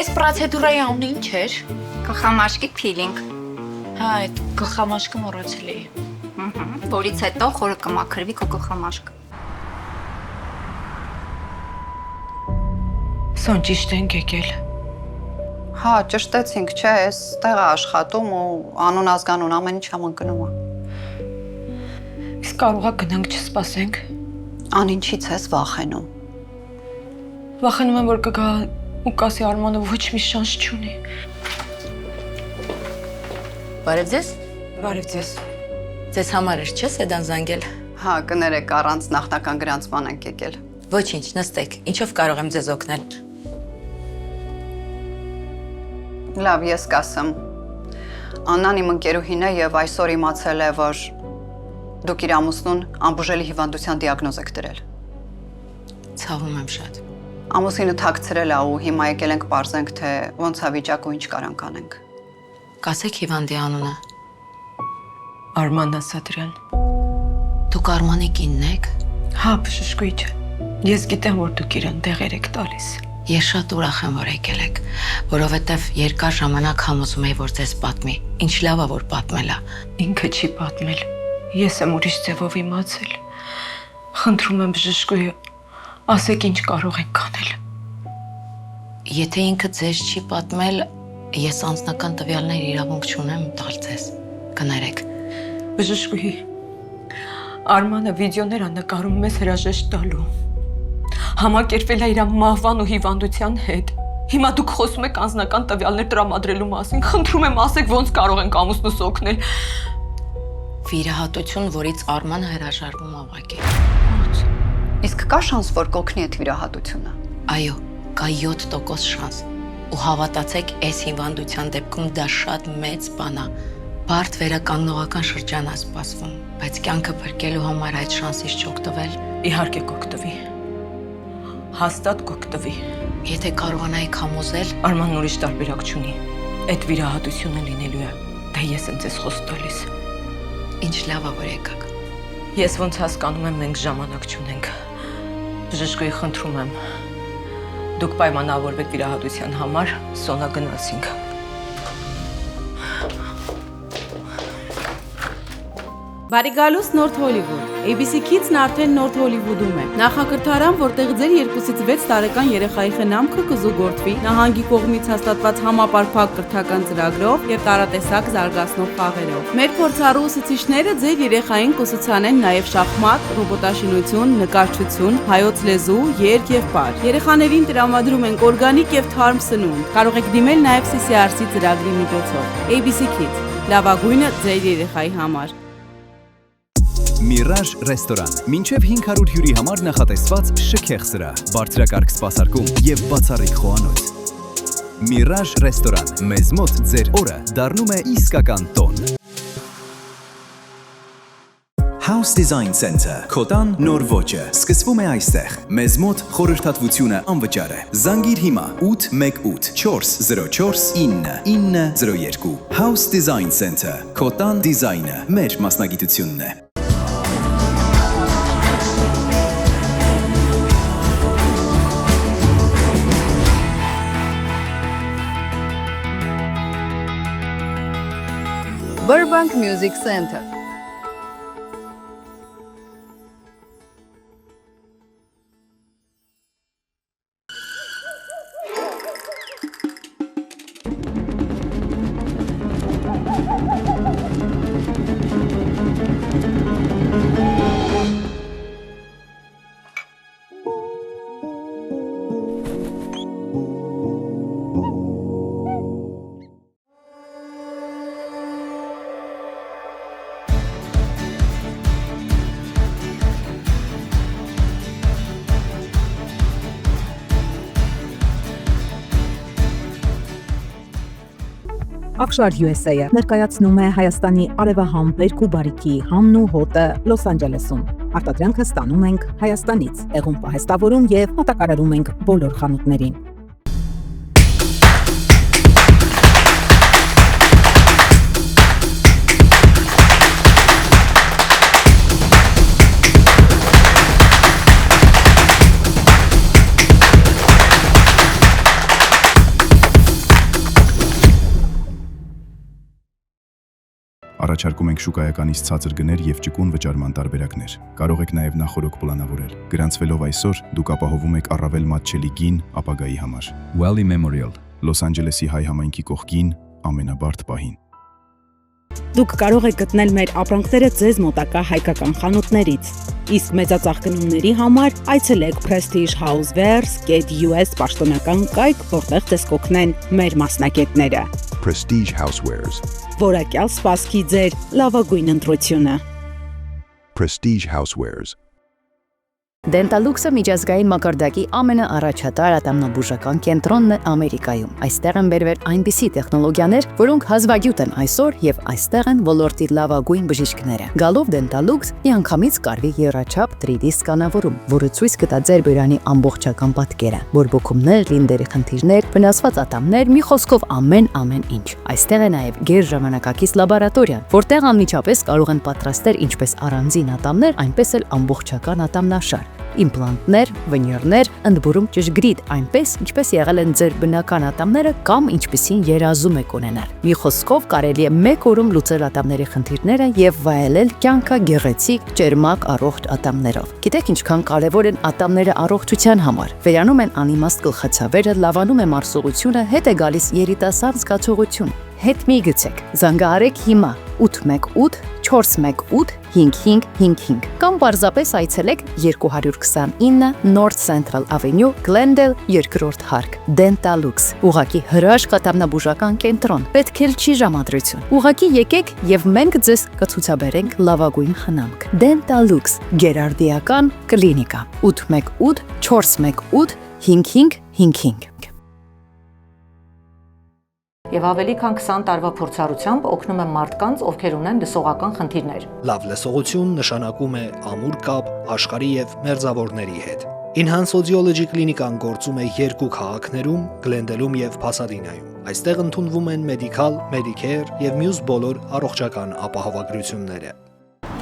Այս պրոցեդուրայի անունը ինչ էր։ Գլխամաշկի փիլինգ։ Հա, այդ գլխամաշկը մոռացել էի։ Որից հետո խորը կմաքրվի քո գլխամաշկը։ Սոն ճիշտ ենք եկել։ Հա, ճշտեցինք, չէ, այս տեղը աշխատում ու անուն ազգանուն ամեն ինչ համընկնում է։ Իսկ կարող է գնանք չսպասենք։ Անինչից ես վախենում։ Վախենում եմ, որ կգա ու կասի Արմանը ոչ մի շանս չունի։ Բարև ձեզ։ Բարև ձեզ։ Ձեզ համար էր, չէ՞, Սեդան զանգել։ Հա, կներեք, առանց նախնական գրանցման ենք եկել։ Ոչինչ, նստեք։ Ինչով կարող եմ ձեզ օգնել։ Լավ, ես կասեմ։ Աննան իմ ընկերուհին է եւ այսօր իմացել է, որ դուք իր ամուսնուն անբուժելի հիվանդության դիագնոզ եք դրել։ Ցավում եմ շատ։ Ամուսինը թաքցրել է ու հիմա եկել ենք պարզենք, թե ոնց է վիճակը ու ինչ կարանք անենք։ Կասեք հիվանդի անունը։ Արման Ասատրյան։ Դուք Արմանի կինն եք։ Հա, բժշկույթ։ Ես գիտեմ, որ դուք իրեն տեղեր եք տալիս։ Ես շատ ուրախ եմ, որ եկել եք, որովհետև երկար ժամանակ համոզում էի, որ ձեզ պատմի։ Ինչ լավ է, որ պատմել է։ Ինքը չի պատմել։ Ես եմ ուրիշ ձևով իմացել։ Խնդրում եմ բժշկուհի, ասեք ինչ կարող եք անել։ Եթե ինքը ձեզ չի պատմել, ես անձնական տվյալներ իրավունք չունեմ տալ ձեզ։ Կներեք։ Բժշկուհի, Արմանը վիդեոներ է նկարում մեզ հրաժեշտ տալու։ Համակերպվել է իր մահվան ու հիվանդության հետ։ Հիմա դուք խոսում եք անձնական տվյալներ տրամադրելու մասին։ Խնդրում եմ ասեք ոնց կարող ենք ամուսնուս օգնել։ Վիրահատություն, որից Արմանը հրաժարվում է ուղղակի։ Իսկ կա շանս, որ կօգնի այդ վիրահատությունը։ Այո, կա 7% շանս։ Ու հավատացեք, այս հիվանդության դեպքում դա շատ մեծ բան է։ Բարդ վերականգնողական շրջան է սպասվում, բայց կյանքը փրկելու համար այդ շանսից չօգտվել։ Իհարկե կօգտվի։ Հաստատ կօգտվի։ Եթե կարողանայիք համոզել, Արմանն ուրիշ տարբերակ չունի։ Այդ վիրահատությունը լինելու է։ Դա ես եմ ձեզ խոսք տալիս։ Ինչ լավ է, որ եկաք։ Ես ոնց հասկանում եմ, մենք ժամանակ չունենք։ Բժշկուհի, խնդրում եմ։ Դուք պայմանավորվեք վիրահատության համար, Սոնա գնացինք։ Բարի գալուս Նորթ Հոլիվուդ։ ABC Kids-ն արդեն Նորթ Հոլիվուդում է։ Նախակրթարան, որտեղ ձեր 2-ից 6 տարեկան երեխայի խնամքը կզուգորդվի նահանգի կողմից հաստատված համապարփակ կրթական ծրագրով եւ տարատեսակ զարգացնող խաղերով։ Մեր փորձառու ուսուցիչները ձեր երեխային կուսուցանեն նաեւ շախմատ, ռոբոտաշինություն, նկարչություն, հայոց լեզու, երգ եւ պար։ Երեխաներին տրամադրում ենք օրգանիկ եւ թարմ սնունդ։ Կարող եք դիմել նաեւ CCRC ծրագրի միջոցով։ ABC Kids, լավագույնը ձեր երեխայի համար։ Mirage ռեստորան։ Մինչև 500 հյուրի համար նախատեսված շքեղ սրահ, բարձրակարգ սպասարկում եւ բացառիկ խոհանոց։ Mirage ռեստորան։ Մեզ մոտ ձեր օրը դառնում է իսկական տոն։ House Design Center, Քոտան նոր ոճը, սկսվում է այստեղ։ Մեզ մոտ խորհրդատվությունը անվճար է։ Զանգիր հիմա 818 404 9902։ House Design Center, Քոտան դիզայնը մեր մասնագիտությունն է։ Burbank Music Center. Ակշար USA-ը ներկայացնում է Հայաստանի արևահամ բերք ու բարիքի համն ու հոտը Լոս Անջելեսում։ Արտադրանքը ստանում ենք Հայաստանից, տեղում պահեստավորում եւ մատակարարում ենք բոլոր խանութներին։ Առաջարկում ենք շուկայականից ցածր գներ եւ ճկուն վճարման տարբերակներ։ Կարող եք նաեւ նախորոք պլանավորել։ Գրանցվելով այսօր, դուք ապահովում եք առավել մատչելի գին ապագայի համար։ Valley Memorial, Լոս Անջելեսի հայ համայնքի կողքին, ամենաբարդ պահին։ Դուք կարող եք գտնել մեր ապրանքները ձեզ մոտակա հայկական խանութներից։ Իսկ մեծածախ գնումների համար այցելեք Prestige Housewares US պաշտոնական կայք, որտեղ ձեզ կօգնեն մեր մասնագետները։ Prestige Housewares. Որակյալ սպասքի ձեր լավագույն ընտրությունը։ Prestige Housewares. Դենտալուքսը միջազգային մակարդակի ամենաառաջատար ատամնաբուժական կենտրոնն է Ամերիկայում։ Այստեղ են բերվել այնպիսի տեխնոլոգիաներ, որոնք հազվագյուտ են այսօր եւ այստեղ են ոլորտի լավագույն բժիշկները։ Գալով Դենտալուքս միանգամից կարվի եռաչափ 3D սկանավորում, որը ցույց կտա ձեր բյուրանի ամբողջական պատկերը, բորբոքումներ, լինդերի խնդիրներ, վնասված ատամներ, մի խոսքով ամեն ինչ։ Այստեղ է նաեւ գերժամանակակից լաբորատորիան, որտեղ անմիջապես կարող են պատրաստել ինչպես առանձին ատամներ, այնպես էլ ամբողջական ատամնաշար։ Իմպլանտներ, վինիրներ, ընդբուրում ճշգրիտ, այնպես ինչպես եղել են ձեր բնական ատամները կամ ինչպեսին երազում եք ունենալ։ Մի խոսքով կարելի է մեկ օրում լուծել ատամների խնդիրները եւ վայելել կյանքը գեղեցիկ, ճերմակ, առողջ ատամներով։ Գիտեք ինչքան կարեւոր են ատամները առողջության համար։ Վերանում են անիմաստ գլխացավերը, լավանում է մարսողությունը, հետ է գալիս երիտասարդ զգացողություն։ Հետ մի գցեք։ Զանգահարեք հիմա 818 418 5555 կամ պարզապես այցելեք 229 North Central Avenue, Glendale, 2-րդ հարկ, Dentalux։ Ուղղակի հրաշք ատամնաբուժական կենտրոն, պետք էլ չի ժամադրություն։ Ուղղակի եկեք եւ մենք ձեզ կցուցաբերենք լավագույն խնամք։ Dentalux, գերարդիական կլինիկա, 818 418 5555։ Եվ ավելի քան 20 տարվա փորձառությամբ օգնում եմ մարդկանց, ովքեր ունեն լսողական խնդիրներ։ Լավ լսողություն նշանակում է ամուր կապ աշխարհի եւ մերձավորների հետ։ Enhance Audiology կլինիկան գործում է 2 քաղաքներում՝ Գլենդելում եւ Փասադինայում։ Այստեղ ընդունվում են մեդիկալ, մեդիկեր եւ մյուս բոլոր առողջական ապահովագրությունները։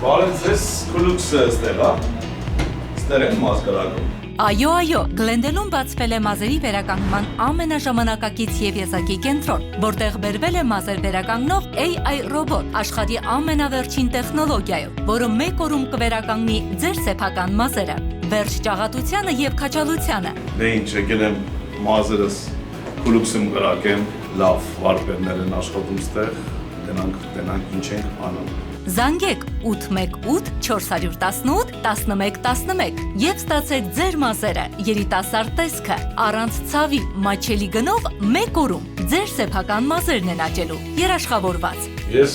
Բարև ձեզ, Քուլուքսը ստեղ է։ Ստեղ են մասկարակում։ Այո, Գլենդելում բացվել է մազերի վերականգնման ամենաժամանակակից եւ եզակի կենտրոն, որտեղ բերվել է մազեր վերականգնող AI ռոբոտ աշխարհի ամենավերջին տեխնոլոգիայով, որը մեկ օրում կվերականգնի ձեր սեփական մազերը, վերջ ճաղատությանը եւ քաջալությանը։ Դե ինչ, եկել եմ մազերս Քուլուքսում կրակեմ, լավ վարպետներ են աշխատում ստեղ, դենանք ինչ ենք անում։ Զանգեք 818 418 1111 եւ ստացեք ձեր մազերը երիտասարդ տեսքը առանց ցավի մաչելի գնով մեկ օրում ձեր սեփական մազերն են աճելու երաշխավորված։ Ես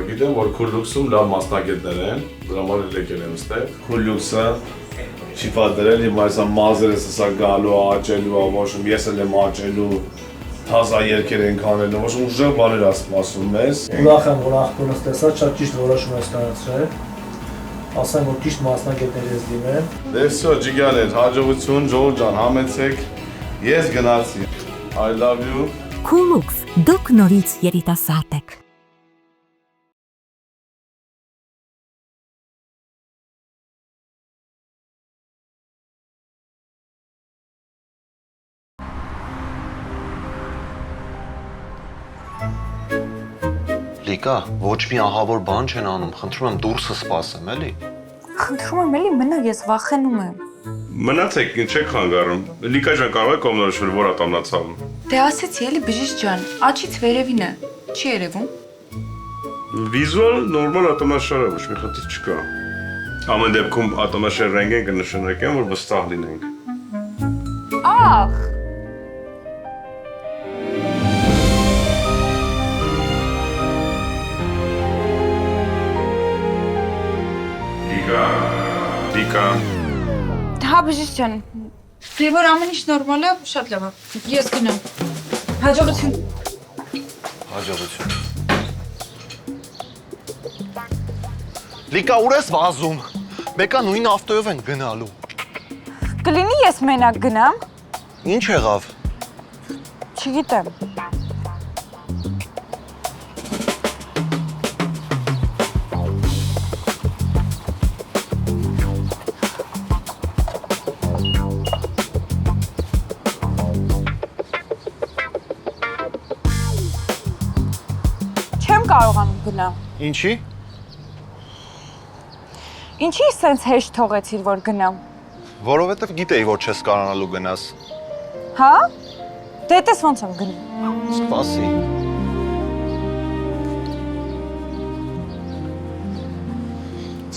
գիտեմ, որ Քուլուքսում լավ մասնագետներ են, դրա համար եկել եմ ստեղ։ Քուլուքսը չի պատերել իմ այս մազերս սա գալու աճելու, ոչ ես էլ եմ աճելու Թազա երկեր ենք անելու, ոչ ուժեղ բաներ ասում մեզ։ Ուրախ եմ, որ աղբորս տեսա, շատ ճիշտ որոշում ես կայացրել։ Ասեմ, որ ճիշտ մասնագետների ես դիմել։ Դե վсё, ջիգաներ, հաջողություն, Ջոն ջան, համեցեք։ Ես գնացի։ I love you։ Քուլուքս, դուք նորից երիտասարդ եք։ Լիկա, ոչ մի ահավոր բան չեն անում, խնդրում եմ դուրսը սպասեմ, էլի։ Խնդրում եմ, էլի մնա, ես վախենում եմ։ Մնացեք, չեք խանգարում։ Լիկա ջան, կարող եք կողմնորոշվել, որ ատամնացավ։ Դե ասեցի, էլի բժիշկ ջան, աչից վերևին է, չի երևում։ Վիզուալ նորմալ ատամնաշար է, ոչ մի խնդիր չկա։ Ամեն դեպքում ատամնաշար ռենտգեն կնշանակեմ, որ վստահ լինենք։ Ախ, Լիկա։ Հա բժիշկ ջան, դե որ ամեն ինչ նորմալ է, շատ լավ է։ Ես գնամ։ Հաջողություն։ Հաջողություն։ Լիկա, ուր ես վազում։ Մեկա նույն ավտոյով են գնալու։ Կլինի ես մենակ գնամ։ Ինչ եղավ։ Չգիտեմ։ Չեմ կարողանում գնամ։ Ինչի։ Ինչի սենց հեշտ թողեցիր, որ գնամ։ Որովհետև գիտեի, որ չես կարողանալու գնաս։ Հա։ Դե տես ոնց եմ գնում։ Սպասի։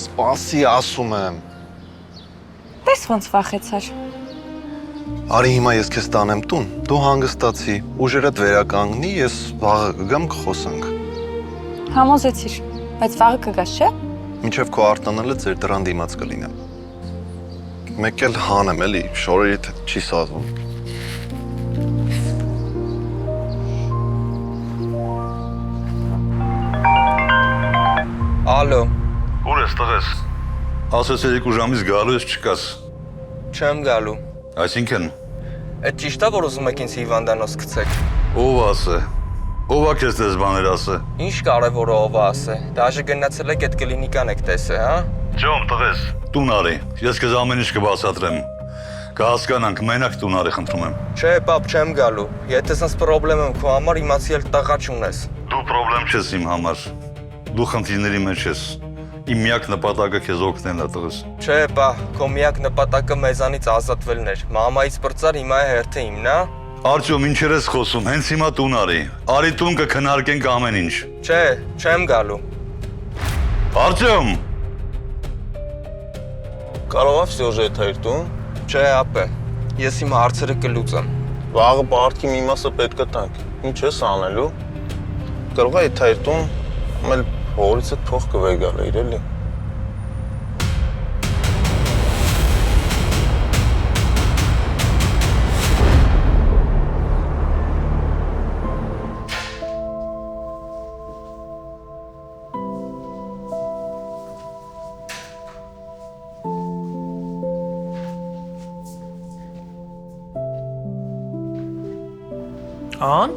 Սպասի, ասում եմ։ Տես ոնց վախեցար։ Արի հիմա ես քեզ տանեմ տուն, դու հանգստացի, ուժերդ վերականգնի, ես վաղը կգամ կխոսենք։ Համոզեցիր, բայց վաղը կգաս, չէ՞։ Մինչև քո արտանալը ձեր դրան դիմաց կլինեմ։ Մեկ էլ հանեմ, էլի, շորերիդ չի սազվում։ Ալո։ Ուր ես տղես։ Ասես երեք ժամից գալու ես չկաս։ Չեմ գալու։ Այսինքն։ Այդ ճիշտ է, որ ուզում եք ինձ հիվանդանոց գցեք։ Ով ասե։ Ով է քեզ դες բաներ ասե։ Ինչ կարևոր է ով ասե։ Դաժե գնացել եք այդ կլինիկան եք տեսե, հա։ Ջոմ, տղես, տուն արի։ Ես քեզ ամեն ինչ կբացատրեմ։ Կհասկանանք, մենակ տուն արի, խնդրում եմ։ Չէ, պապ, չեմ գալու։ Եթե sense պրոբլեմ եմ քո համար, իմացի էլ տղա չունես։ Դու պրոբլեմ չես իմ համար։ Դու խնդիրների մեջ ես։ Իմ միակ նպատակը քեզ օգնելն է, տղես։ Չէ, պա, քո միակ նպատակը մեզանից ազատվելն էր։ Մամայից բրծար, հիմա է հերթը իմն, հա։ Արտյոմ, ինչեր ես խոսում, հենց հիմա տուն արի։ Արի տուն կքննարկենք ամեն ինչ։ Չէ, չեմ գալու։ Արտյոմ։ Կարող ես սյուժետ հայր տուն։ Չէ, ապե։ Ես իմ հարցերը կլուծեմ։ Վաղը բարտի մի մասը պետք է տանք։ Ինչ ես անելու։ Կարող է հայր տուն, մել հորից այդ փող կվեգալ է իրելի։ Ան։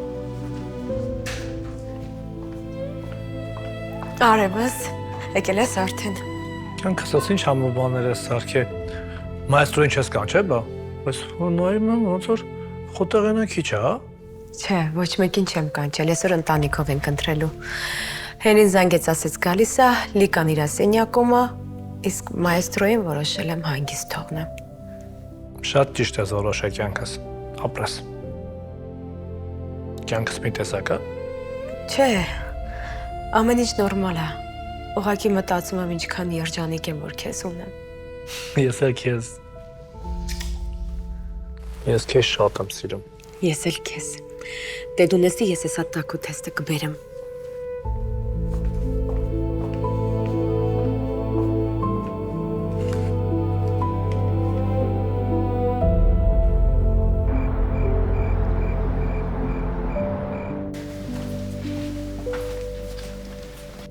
Արևս, եկել ես արդեն։ Կյանքս ասի ինչ համը բաներ ես սարքե։ Մայստրոին չես կան, չէ՞ բա։ Բայց որ նայում եմ ոնց որ խոտեղենա քիչ է, հա։ Չէ, ոչ մեկին չեմ կանչել, այսօր ընտանիքով ենք ընտրելու։ Հենին զանգեց ասեց գալիս է, Լիկան իր սենյակում է, իսկ մայստրոին որոշել եմ հանգիստ թողնեմ։ Շատ ճիշտ ես որոշել կյանքս։ Ապրես։ Կյանքս մի տեսակ է։ Չէ, ամեն ինչ նորմալ է։ Ուղղակի մտածում եմ ինչքան երջանիկ եմ, որ քեզ ունեմ։ Ես քեզ շատ եմ սիրում։ Ես էլ քեզ։ Դե դու նստի, ես էսա տակու թեստը կբերեմ։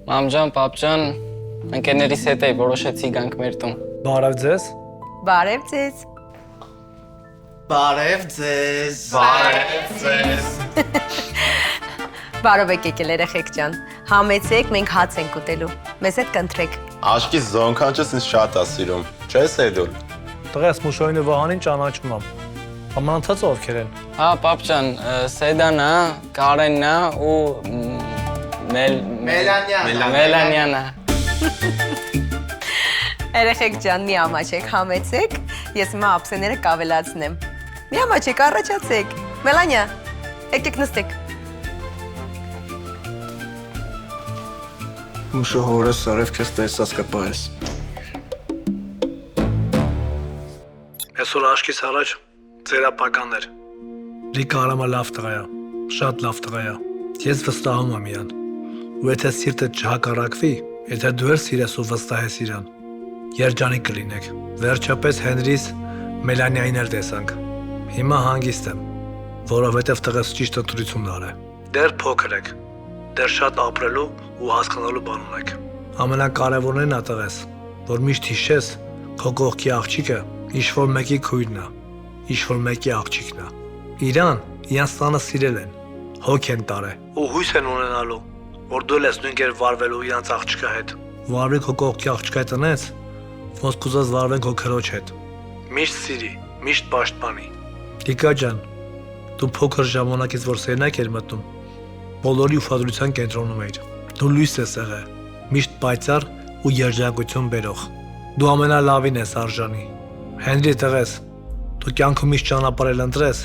Մամջան, պապջան, ընկերներիս հետ էի, որոշեցի գանք մեր տուն։ Բարև ձեզ։ Բարև ձեզ։ Բարև ձեզ։ Բարև ձեզ։ Բարով եք եկել երեխեք ջան։ Համեցեք, մենք հաց ենք ուտելու։ Մեզ հետ կընտրեք։ Աշկիս զոնքանչս ինձ շատ է սիրում։ Չես էդուլ։ Տղես Մուշոյինը Վահանին ճանաչում եմ։ Համանացած ովքեր են։ Հա, պապջան, Սեդանն է, Կարենն է ու Մելանյանը։ Երեխեք ջան, մի ամաչեք, համեցեք, ես հիմա ափսեները կավելացնեմ։ Մի ամաչեք, առաջացեք։ Մելանյա, եկեք նստեք։ Մուշո հորս արև քեզ տեսած կպահես։ Այսօր աշկիս առաջ ձերապական էր։ Լիկա արամա լավ տղա է, շատ լավ տղա է։ Ես վստահում եմ իրան։ Ու եթե սիրտը չհակառակվի, եթե դու ես սիրես ու վստահես իրան, երջանիկ կլինեք։ Վերջապես Հենրիս Մելանիային էլ տեսանք։ Հիմա հանգիստ եմ, որովհետև տղես ճիշտ ընտրություն արել։ Դեռ փոքր եք, դեռ շատ ապրելու ու հասկանալու բան ունեք։ Ամենակարևորն է տղես, որ միշտ հիշես, քո կողքի աղջիկը ինչ-որ մեկի քույրն է, ինչ-որ մեկի աղջիկն է։ Իրան իրանց տանը սիրել են, հոգ են տարել ու հույս են ունենալու, որ դու ես նույնքեր վարվելու իրանց աղջկա հետ։ Վարվի քո կողքի աղջկա տնից, ոնց կուզած վարվեն քո քրոջ հետ։ Միշտ սիրի, միշտ պաշտպանի։ Տիկա ջան, դու փոքր ժամանակից որ սերնակ էր մտնում, բոլորի ուշադրության կենտրոնում էիր։ Դու լույս ես եղել, միշտ պայծառ ու երջանկություն բերող։ Դու ամենալավին ես արժանի։ Հենրի տղես, դու կյանքում միշտ ճանապարհ ընտրես,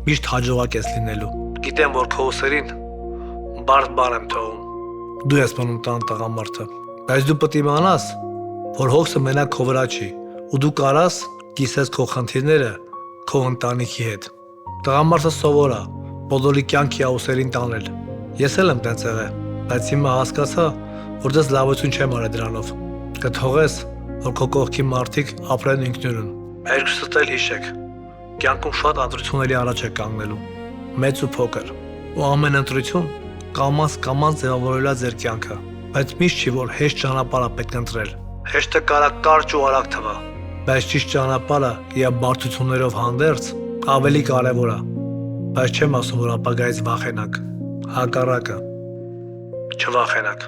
միշտ հաջողակ ես լինելու։ Գիտեմ, որ քո ուսերին բարդ բան եմ թողում։ Դու ես մնում տան տղամարդը, բայց դու պետք է իմանաս, որ հոգսը մենակ քո վրա չի, ու դու կարաս կիսես քո խնդիրները քո ընտանիքի հետ։ Տղամարդը սովոր է, բոլորի կյանքի ուսերին տանել։ Ես էլ եմ տենց եղել, բայց հիմա հասկացա, որ դες լավություն չեմ արել դրանով։ Կթողես, որ քո կողքի մարդիկ ապրեն ինքնուրույն։ Երկուսս էլ հիշեք, կյանքում շատ ընտրությունների առաջ է կանգնելու, մեծ ու փոքր, ու ամեն ընտրություն կամաց ձևավորելա ձեր կյանքը, բայց միշտ չի, որ հեշտ ճանապարհ պետք ընտրել։ Հեշտը կարա կարճ ու արագ թվա, բայց ճիշտ ճանապարհը եւ բարդություններով հանդերձ ավելի կարեւոր է։ Բայց չեմ ասում, որ ապագայից վախենաք, հակառակը, չվախենաք։